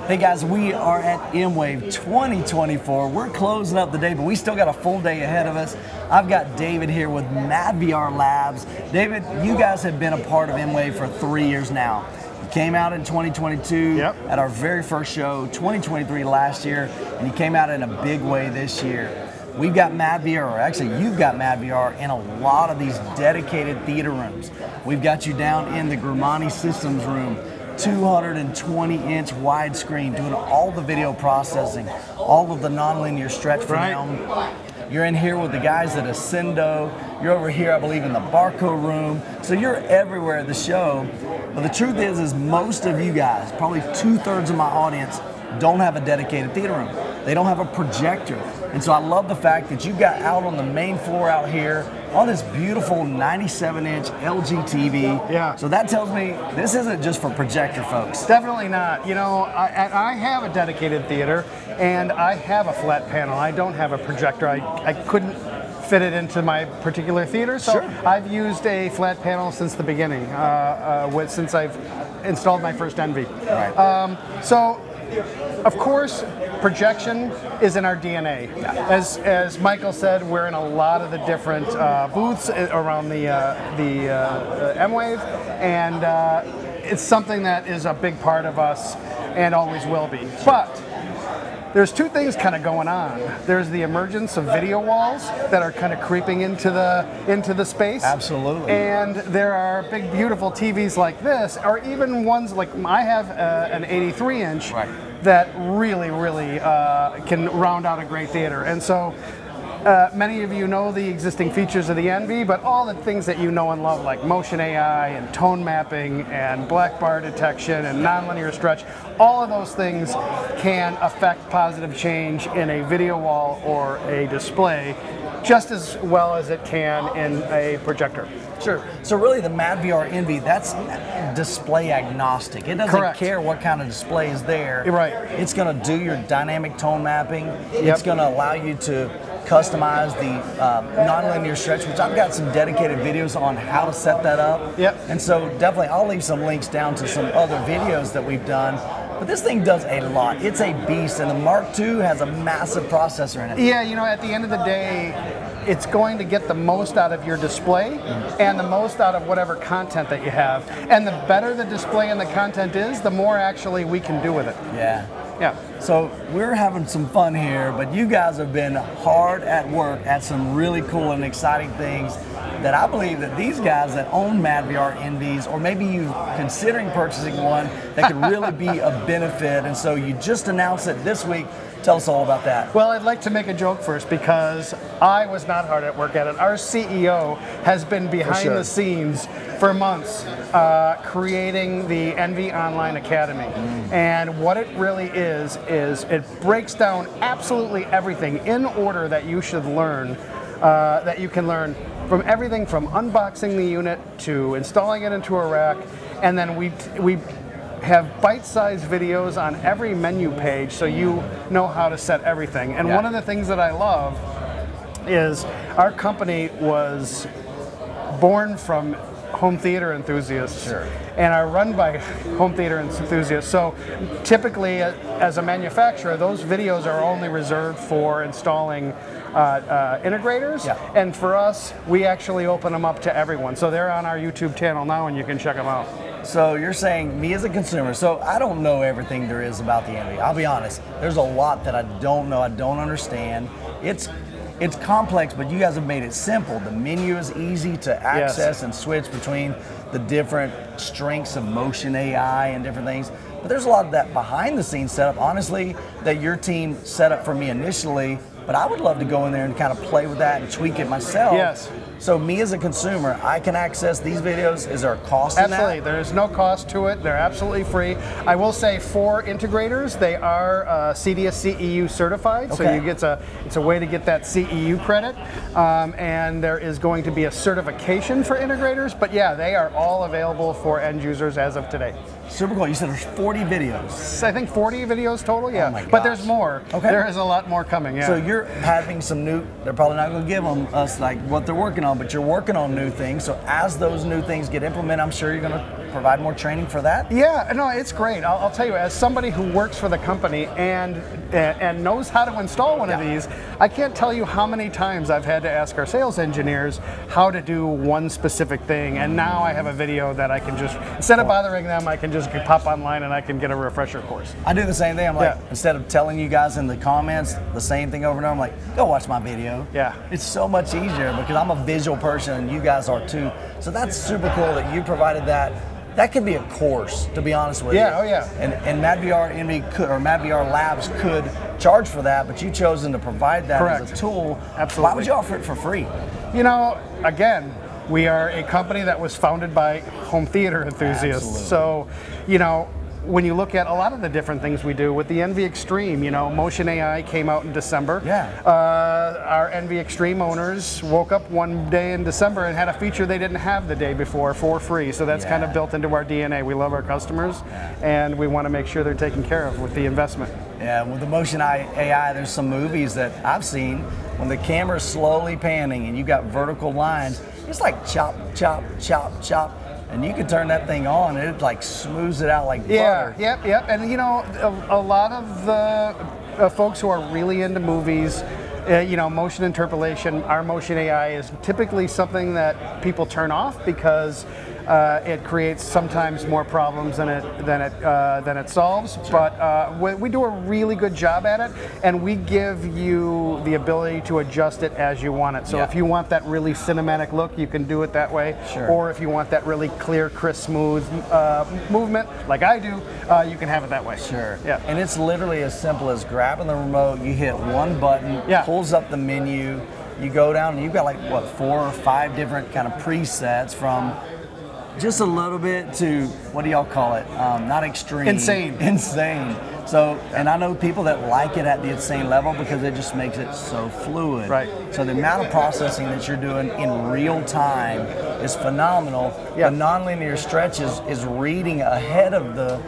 Hey guys, we are at MWAVE 2024. We're closing up the day, but we still got a full day ahead of us. I've got David here with madVR Labs. David, you guys have been a part of MWAVE for 3 years now. You came out in 2022 at our very first show, 2023 last year, and you came out in a big way this year. We've got madVR, or actually you've got madVR in a lot of these dedicated theater rooms. We've got you down in the Grimani Systems room, 220-inch widescreen, doing all the video processing, all of the nonlinear stretch for film. You're in here with the guys at Ascendo. You're over here, I believe, in the Barcode room. So you're everywhere at the show. But the truth is most of you guys, probably 2/3 of my audience, don't have a dedicated theater room. They don't have a projector. And so I love the fact that you got out on the main floor out here on this beautiful 97-inch LG TV. Yeah. So that tells me this isn't just for projector folks. Definitely not. You know, I have a dedicated theater and I have a flat panel. I don't have a projector. I couldn't fit it into my particular theater, so I've used a flat panel since the beginning, since I've installed my first Envy. So, of course, projection is in our DNA. As Michael said, we're in a lot of the different booths around the MWAVE, and it's something that is a big part of us and always will be. But there's two things kind of going on. There's the emergence of video walls that are kind of creeping into the space. Absolutely. And there are big, beautiful TVs like this, or even ones like I have an 83-inch that really, really can round out a great theater. And so many of you know the existing features of the Envy, but all the things that you know and love, like motion AI and tone mapping and black bar detection and nonlinear stretch, all of those things can affect positive change in a video wall or a display just as well as it can in a projector. Sure. So really the madVR Envy, that's display agnostic. It doesn't care what kind of display is there. It's going to do your dynamic tone mapping. It's going to allow you to customize the nonlinear stretch, which I've got some dedicated videos on how to set that up. And so definitely I'll leave some links down to some other videos that we've done. But this thing does a lot. It's a beast, and the Mark II has a massive processor in it. Yeah, you know, at the end of the day, it's going to get the most out of your display and the most out of whatever content that you have. And the better the display and the content is, the more actually we can do with it. So we're having some fun here, but you guys have been hard at work at some really cool and exciting things that I believe that these guys that own madVR Envies, or maybe you considering purchasing one, that could really be a benefit. And so you just announced it this week. Tell us all about that. Well, I'd like to make a joke first because I was not hard at work at it. Our CEO has been behind the scenes for months creating the Envy Online Academy. And what it really is it breaks down absolutely everything in order that you should learn, that you can learn from everything from unboxing the unit to installing it into a rack. And then we have bite-sized videos on every menu page so you know how to set everything. And one of the things that I love is our company was born from home theater enthusiasts and are run by home theater enthusiasts. So typically as a manufacturer, those videos are only reserved for installing integrators, and for us, we actually open them up to everyone. So they're on our YouTube channel now and you can check them out. So you're saying, me as a consumer, so I don't know everything there is about the Envy. I'll be honest, there's a lot that I don't know, I don't understand. It's complex, but you guys have made it simple. The menu is easy to access and switch between the different strengths of motion AI and different things. But there's a lot of that behind the scenes setup, honestly, that your team set up for me initially. But I would love to go in there and kind of play with that and tweak it myself. So me as a consumer, I can access these videos. Is there a cost in that? Absolutely. There is no cost to it. They're absolutely free. I will say for integrators, they are CDS CEU certified. So you get it's a way to get that CEU credit. And there is going to be a certification for integrators. But yeah, they are all available for end users as of today. Super cool. You said there's 40 videos. I think 40 videos total, Oh my gosh. But there's more. There is a lot more coming, So you're having some new, they're probably not going to give us like what they're working on, but you're working on new things. So as those new things get implemented, I'm sure you're going to provide more training for that? Yeah, no, it's great. I'll tell you, as somebody who works for the company and knows how to install one of these, I can't tell you how many times I've had to ask our sales engineers how to do one specific thing, and now I have a video that I can just, instead of bothering them, I can just pop online and I can get a refresher course. I do the same thing. I'm like, instead of telling you guys in the comments the same thing over and over, I'm like, go watch my video. Yeah. It's so much easier because I'm a visual person and you guys are too. So that's super cool that you provided that. That could be a course, to be honest with you. Yeah, oh yeah. And madVR could, or madVR Labs could charge for that, but you've chosen to provide that as a tool. Absolutely. Why would you offer it for free? You know, again, we are a company that was founded by home theater enthusiasts. Absolutely. So, you know, when you look at a lot of the different things we do with the NV Extreme, you know, Motion AI came out in December. Yeah. Our NV Extreme owners woke up one day in December and had a feature they didn't have the day before for free. So that's kind of built into our DNA. We love our customers and we want to make sure they're taken care of with the investment. Yeah, with the Motion AI, there's some movies that I've seen when the camera's slowly panning and you've got vertical lines, it's like chop, chop, chop, chop. And you can turn that thing on and it like smooths it out like butter. Yep. And you know, a lot of the folks who are really into movies, you know, motion interpolation, our Motion AI is typically something that people turn off because it creates sometimes more problems than it solves. Sure. But we do a really good job at it, and we give you the ability to adjust it as you want it. So if you want that really cinematic look, you can do it that way. Sure. Or if you want that really clear, crisp, smooth movement, like I do, you can have it that way. Sure. Yeah. And it's literally as simple as grabbing the remote, you hit one button, pulls up the menu, you go down, and you've got like, what, 4 or 5 different kind of presets from just a little bit to, what do y'all call it? Not extreme. Insane. Insane. So, and I know people that like it at the insane level because it just makes it so fluid. Right. So the amount of processing that you're doing in real time is phenomenal. Yeah. The nonlinear stretch is reading ahead of the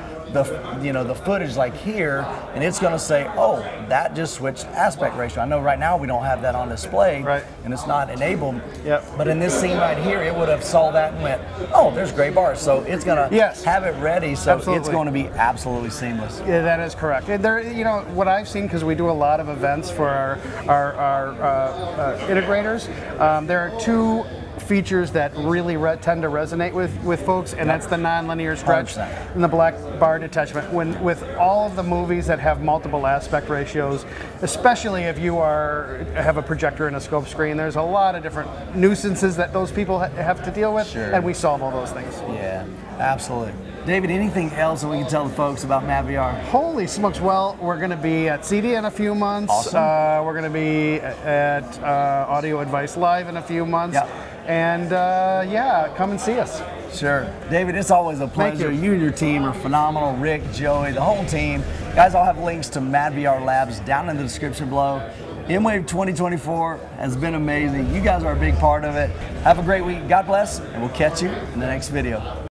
footage like here, and it's going to say, oh, that just switched aspect ratio. I know right now we don't have that on display, and it's not enabled. Yep. But in this scene right here, it would have saw that and went, oh, there's gray bars. So it's going to have it ready. So it's going to be absolutely seamless. Yeah, that is correct. And there, you know, what I've seen, because we do a lot of events for our integrators, there are 2 features that really tend to resonate with folks, and that's the nonlinear stretch 100%. and the black bar detachment. With all of the movies that have multiple aspect ratios, especially if you have a projector and a scope screen, there's a lot of different nuisances that those people have to deal with, and we solve all those things. Yeah, absolutely. David, anything else that we can tell the folks about madVR? Holy smokes, well, we're going to be at CD in a few months. Awesome. We're going to be at Audio Advice Live in a few months. Yep. And yeah, come and see us. Sure. David, it's always a pleasure. Thank you. You and your team are phenomenal. Rick, Joey, the whole team. Guys, I'll have links to madVR Labs down in the description below. MWAVE 2024 has been amazing. You guys are a big part of it. Have a great week. God bless, and we'll catch you in the next video.